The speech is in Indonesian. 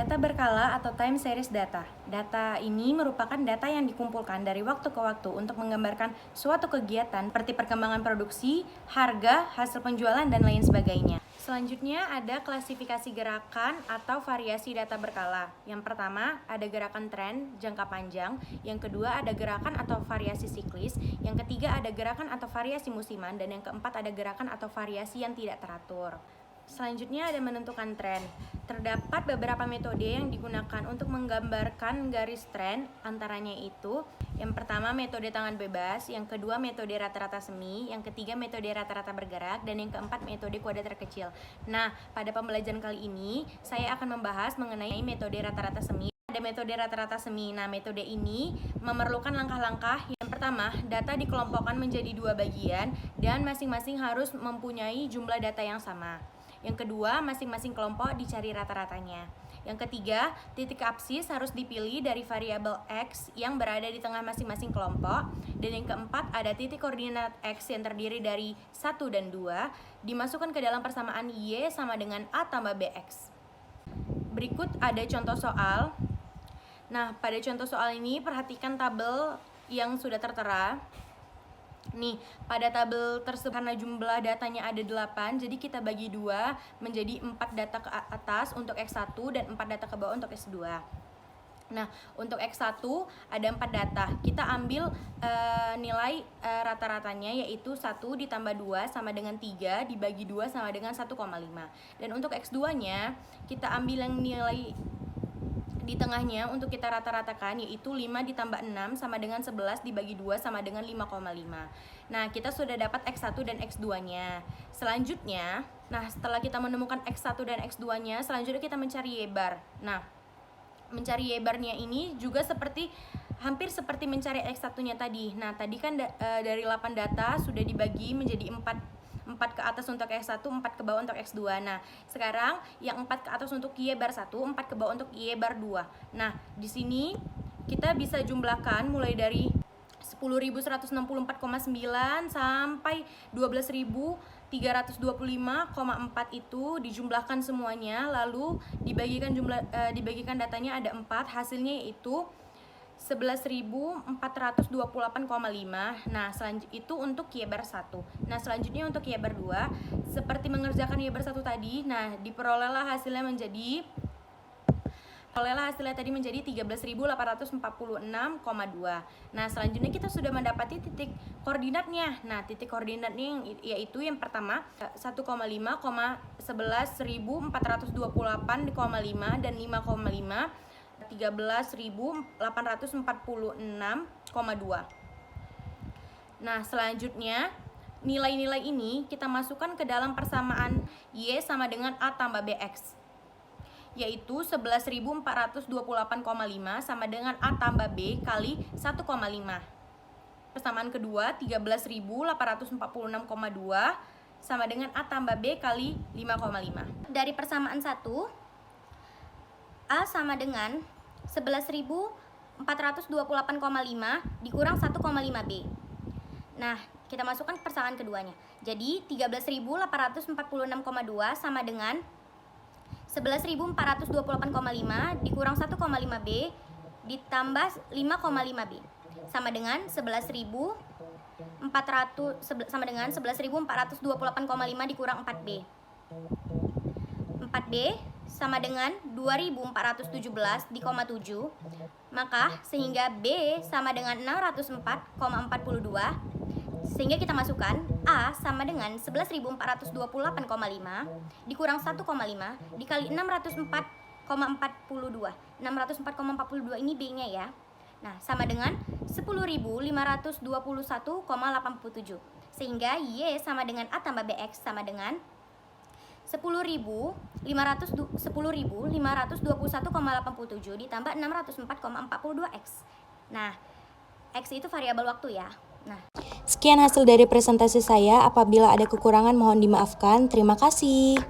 Data berkala atau time series data. Data ini merupakan data yang dikumpulkan dari waktu ke waktu untuk menggambarkan suatu kegiatan seperti perkembangan produksi, harga, hasil penjualan, dan lain sebagainya. Selanjutnya ada klasifikasi gerakan atau variasi data berkala. Yang pertama ada gerakan tren jangka panjang, yang kedua ada gerakan atau variasi siklis, yang ketiga ada gerakan atau variasi musiman, dan yang keempat ada gerakan atau variasi yang tidak teratur. Selanjutnya ada menentukan tren. Terdapat beberapa metode yang digunakan untuk menggambarkan garis tren, antaranya itu yang pertama metode tangan bebas, yang kedua metode rata-rata semi, yang ketiga metode rata-rata bergerak, dan yang keempat metode kuadrat terkecil. Nah, pada pembelajaran kali ini saya akan membahas mengenai metode rata-rata semi. Ada metode rata-rata semi. Nah, metode ini memerlukan langkah-langkah. Yang pertama, data dikelompokkan menjadi dua bagian dan masing-masing harus mempunyai jumlah data yang sama. Yang kedua, masing-masing kelompok dicari rata-ratanya. Yang ketiga, titik absis harus dipilih dari variabel X yang berada di tengah masing-masing kelompok. Dan yang keempat, ada titik koordinat X yang terdiri dari 1 dan 2, dimasukkan ke dalam persamaan Y sama dengan A tambah BX. Berikut ada contoh soal. Nah, pada contoh soal ini perhatikan tabel yang sudah tertera. Nih, pada tabel tersebut karena jumlah datanya ada 8, jadi kita bagi 2 menjadi 4 data ke atas untuk X1 dan 4 data ke bawah untuk X2. Nah, untuk X1 ada 4 data. Kita ambil nilai rata-ratanya yaitu 1 ditambah 2 sama dengan 3 dibagi 2 sama dengan 1,5. Dan untuk X2-nya kita ambil yang nilai di tengahnya untuk kita rata-ratakan yaitu 5 ditambah 6 sama dengan 11 dibagi 2 sama dengan 5,5. Nah, kita sudah dapat X1 dan X2-nya. Selanjutnya, setelah kita menemukan X1 dan X2-nya, selanjutnya kita mencari Y-bar. Nah, mencari Y-bar-nya ini juga hampir seperti mencari X1-nya tadi. Nah, tadi kan dari 8 data sudah dibagi menjadi 4 ke atas untuk X1, 4 ke bawah untuk X2. Nah, sekarang yang 4 ke atas untuk Y-bar 1, 4 ke bawah untuk Y-bar 2. Nah, di sini kita bisa jumlahkan mulai dari 10.164,9 sampai 12.325,4 itu dijumlahkan semuanya, lalu dibagikan datanya ada 4, hasilnya yaitu 11.428,5. Nah, itu untuk Y-bar 1. Nah, selanjutnya untuk Y-bar 2, seperti mengerjakan Y-bar 1 tadi, diperolehlah hasilnya tadi menjadi 13.846,2. Nah, selanjutnya kita sudah mendapati titik koordinatnya. Nah, titik koordinatnya yaitu yang pertama 1,5, 11.428,5 dan 5,5. 13.846,2. Nah, selanjutnya nilai-nilai ini kita masukkan ke dalam persamaan Y sama dengan A tambah BX, yaitu 11.428,5 sama dengan A tambah B kali 1,5. Persamaan kedua 13.846,2 sama dengan A tambah B kali 5,5. Dari persamaan 1, A sama dengan 11.428,5 dikurang 1,5B. Nah, kita masukkan ke persamaan keduanya. Jadi 13.846,2 sama dengan 11.428,5 dikurang 1,5B ditambah 5,5B sama dengan 11.428,5 dikurang 4B. 4B sama dengan 2417,7, maka sehingga B sama dengan 604,42, sehingga kita masukkan A sama dengan 11.428,5 dikurang 1,5 dikali 604,42. 604,42 ini B-nya ya. Nah, sama dengan 10.521,87, sehingga Y sama dengan A tambah BX sama dengan 10.521,87 ditambah 604,42X. Nah, X itu variabel waktu ya. Nah, sekian hasil dari presentasi saya. Apabila ada kekurangan mohon dimaafkan. Terima kasih.